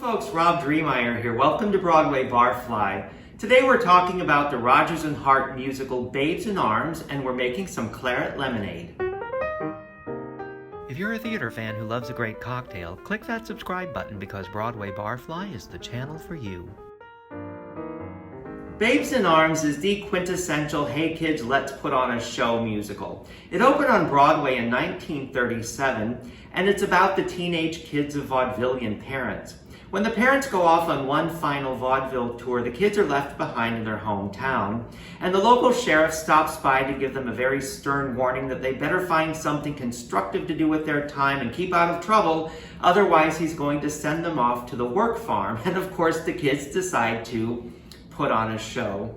folks, Rob Dreemeyer here. Welcome to Broadway Barfly. Today we're talking about the Rodgers and Hart musical Babes in Arms, and we're making some Claret Lemonade. If you're a theater fan who loves a great cocktail, click that subscribe button because Broadway Barfly is the channel for you. Babes in Arms is the quintessential Hey Kids, Let's Put on a Show musical. It opened on Broadway in 1937, and it's about the teenage kids of vaudevillian parents. When the parents go off on one final vaudeville tour, the kids are left behind in their hometown, and the local sheriff stops by to give them a very stern warning that they better find something constructive to do with their time and keep out of trouble, otherwise he's going to send them off to the work farm. And of course the kids decide to put on a show.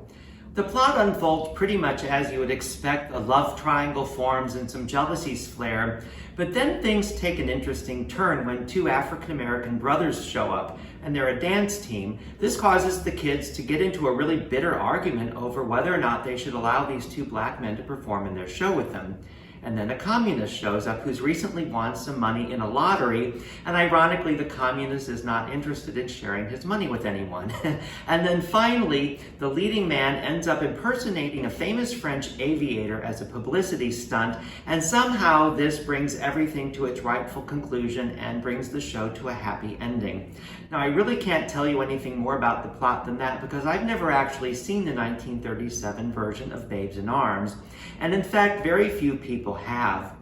The plot unfolds pretty much as you would expect. A love triangle forms and some jealousies flare, but then things take an interesting turn when two African-American brothers show up, and they're a dance team. This causes the kids to get into a really bitter argument over whether or not they should allow these two black men to perform in their show with them. And then a communist shows up who's recently won some money in a lottery, and ironically the communist is not interested in sharing his money with anyone. And then finally, the leading man ends up impersonating a famous French aviator as a publicity stunt, and somehow this brings everything to its rightful conclusion and brings the show to a happy ending. Now, I really can't tell you anything more about the plot than that because I've never actually seen the 1937 version of Babes in Arms, and in fact, very few people have.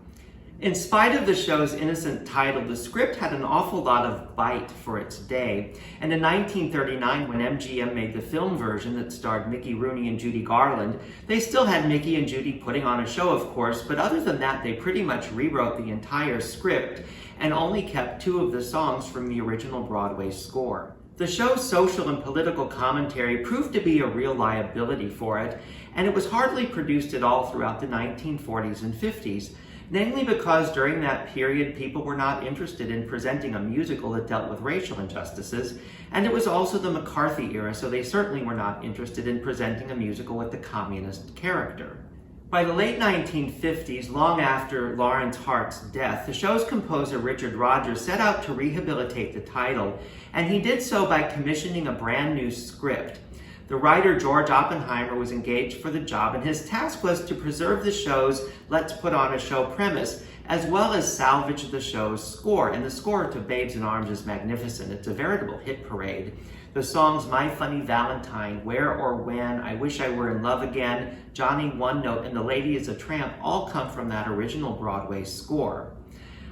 In spite of the show's innocent title, the script had an awful lot of bite for its day, and in 1939, when MGM made the film version that starred Mickey, Rooney, and Judy Garland, they still had Mickey and Judy putting on a show, of course, but other than that, they pretty much rewrote the entire script and only kept two of the songs from the original Broadway score. The show's social and political commentary proved to be a real liability for it, and it was hardly produced at all throughout the 1940s and 50s, namely because during that period people were not interested in presenting a musical that dealt with racial injustices, and it was also the McCarthy era, so they certainly were not interested in presenting a musical with the communist character. By the late 1950s, long after Lawrence Hart's death, the show's composer Richard Rodgers set out to rehabilitate the title, and he did so by commissioning a brand new script. The writer George Oppenheimer was engaged for the job, and his task was to preserve the show's Let's Put on a Show premise, as well as salvage the show's score. And the score to Babes in Arms is magnificent. It's a veritable hit parade. The songs My Funny Valentine, Where or When, I Wish I Were in Love Again, Johnny One Note, and The Lady is a Tramp all come from that original Broadway score.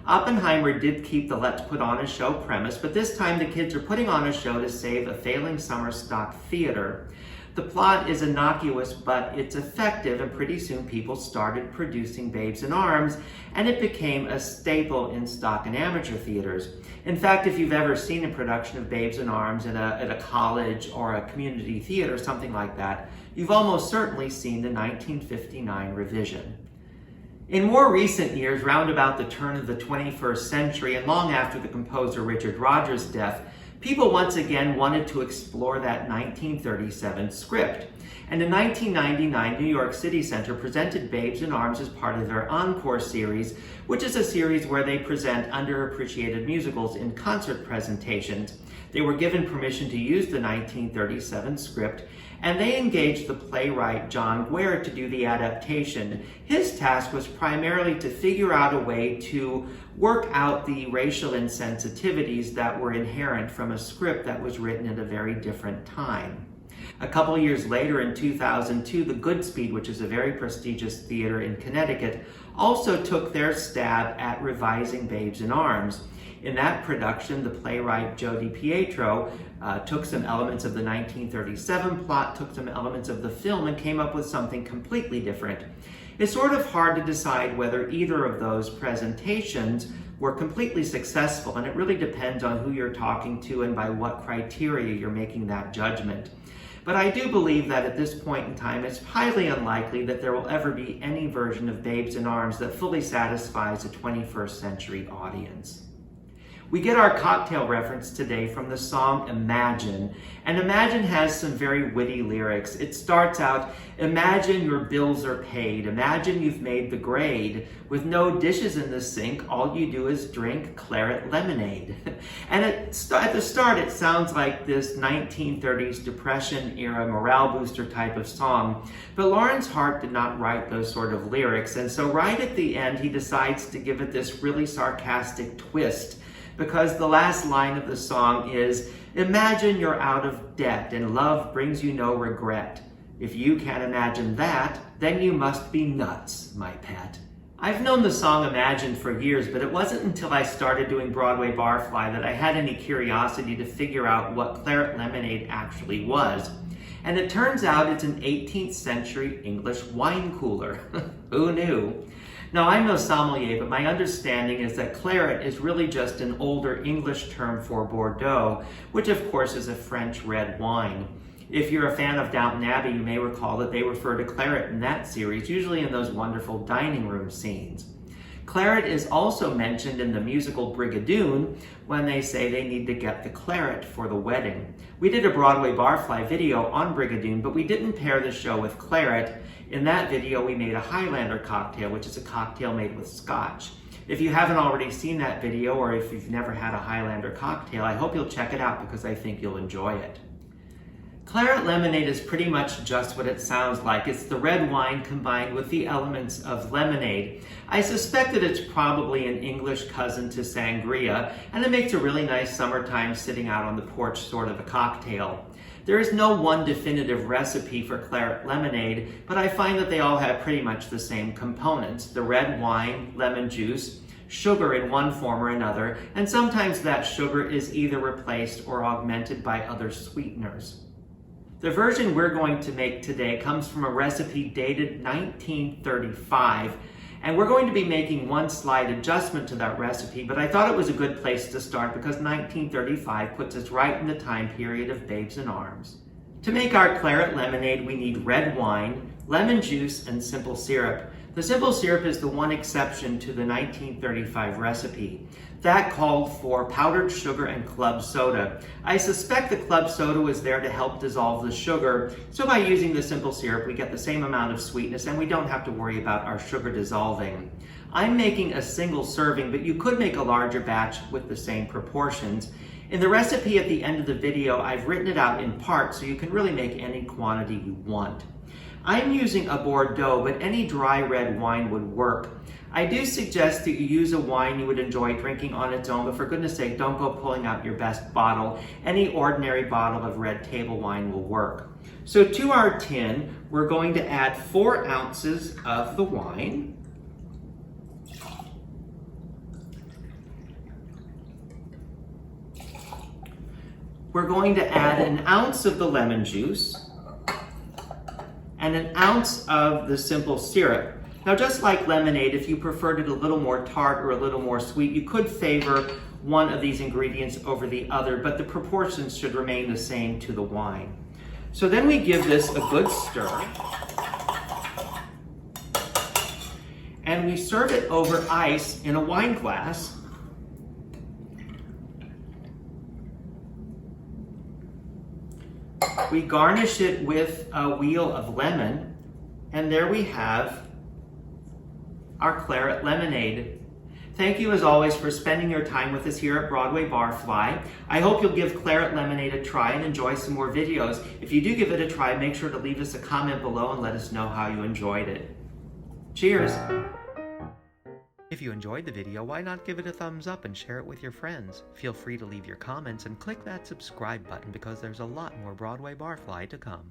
Oppenheimer did keep the Let's Put on a Show premise, but this time the kids are putting on a show to save a failing summer stock theater. The plot is innocuous, but it's effective, and pretty soon people started producing Babes in Arms, and it became a staple in stock and amateur theaters. In fact, if you've ever seen a production of Babes in Arms at a college or a community theater, something like that, you've almost certainly seen the 1959 revision. In more recent years, round about the turn of the 21st century and long after the composer Richard Rodgers' death, people once again wanted to explore that 1937 script. And in 1999, New York City Center presented Babes in Arms as part of their Encore series, which is a series where they present underappreciated musicals in concert presentations. They were given permission to use the 1937 script, and they engaged the playwright John Guare to do the adaptation. His task was primarily to figure out a way to work out the racial insensitivities that were inherent from a script that was written at a very different time. A couple years later, in 2002, the Goodspeed, which is a very prestigious theater in Connecticut, also took their stab at revising Babes in Arms. In that production, the playwright Joe DiPietro took some elements of the 1937 plot, took some elements of the film, and came up with something completely different. It's sort of hard to decide whether either of those presentations were completely successful, and it really depends on who you're talking to and by what criteria you're making that judgment. But I do believe that at this point in time, it's highly unlikely that there will ever be any version of Babes in Arms that fully satisfies a 21st century audience. We get our cocktail reference today from the song Imagine, and Imagine has some very witty lyrics. It starts out, imagine your bills are paid, imagine you've made the grade. With no dishes in the sink, all you do is drink Claret Lemonade. And at the start, it sounds like this 1930s Depression-era morale booster type of song, but Lawrence Hart did not write those sort of lyrics, and so right at the end, he decides to give it this really sarcastic twist, because the last line of the song is, imagine you're out of debt and love brings you no regret. If you can't imagine that, then you must be nuts, my pet. I've known the song Imagine for years, but it wasn't until I started doing Broadway Barfly that I had any curiosity to figure out what Claret Lemonade actually was. And it turns out it's an 18th century English wine cooler. Who knew? Now, I'm no sommelier, but my understanding is that claret is really just an older English term for Bordeaux, which of course is a French red wine. If you're a fan of Downton Abbey, you may recall that they refer to claret in that series, usually in those wonderful dining room scenes. Claret is also mentioned in the musical Brigadoon when they say they need to get the claret for the wedding. We did a Broadway Barfly video on Brigadoon, but we didn't pair the show with claret. In that video, we made a Highlander cocktail, which is a cocktail made with scotch. If you haven't already seen that video, or if you've never had a Highlander cocktail, I hope you'll check it out because I think you'll enjoy it. Claret Lemonade is pretty much just what it sounds like. It's the red wine combined with the elements of lemonade. I suspect that it's probably an English cousin to sangria, and it makes a really nice summertime sitting out on the porch sort of a cocktail. There is no one definitive recipe for Claret Lemonade, but I find that they all have pretty much the same components: the red wine, lemon juice, sugar in one form or another, and sometimes that sugar is either replaced or augmented by other sweeteners. The version we're going to make today comes from a recipe dated 1935, and we're going to be making one slight adjustment to that recipe, but I thought it was a good place to start because 1935 puts us right in the time period of Babes in Arms. To make our Claret Lemonade, we need red wine, lemon juice, and simple syrup. The simple syrup is the one exception to the 1935 recipe. That called for powdered sugar and club soda. I suspect the club soda was there to help dissolve the sugar, so by using the simple syrup we get the same amount of sweetness and we don't have to worry about our sugar dissolving. I'm making a single serving, but you could make a larger batch with the same proportions. In the recipe at the end of the video, I've written it out in parts so you can really make any quantity you want. I'm using a Bordeaux, but any dry red wine would work. I do suggest that you use a wine you would enjoy drinking on its own, but for goodness sake, don't go pulling out your best bottle. Any ordinary bottle of red table wine will work. So to our tin, we're going to add 4 ounces of the wine. We're going to add an ounce of the lemon juice and an ounce of the simple syrup. Now, just like lemonade, if you preferred it a little more tart or a little more sweet, you could favor one of these ingredients over the other, but the proportions should remain the same to the wine. So then we give this a good stir, and we serve it over ice in a wine glass. We garnish it with a wheel of lemon, and there we have our Claret Lemonade. Thank you as always for spending your time with us here at Broadway Barfly. I hope you'll give Claret Lemonade a try and enjoy some more videos. If you do give it a try, make sure to leave us a comment below and let us know how you enjoyed it. Cheers! If you enjoyed the video, why not give it a thumbs up and share it with your friends? Feel free to leave your comments and click that subscribe button because there's a lot more Broadway Barfly to come.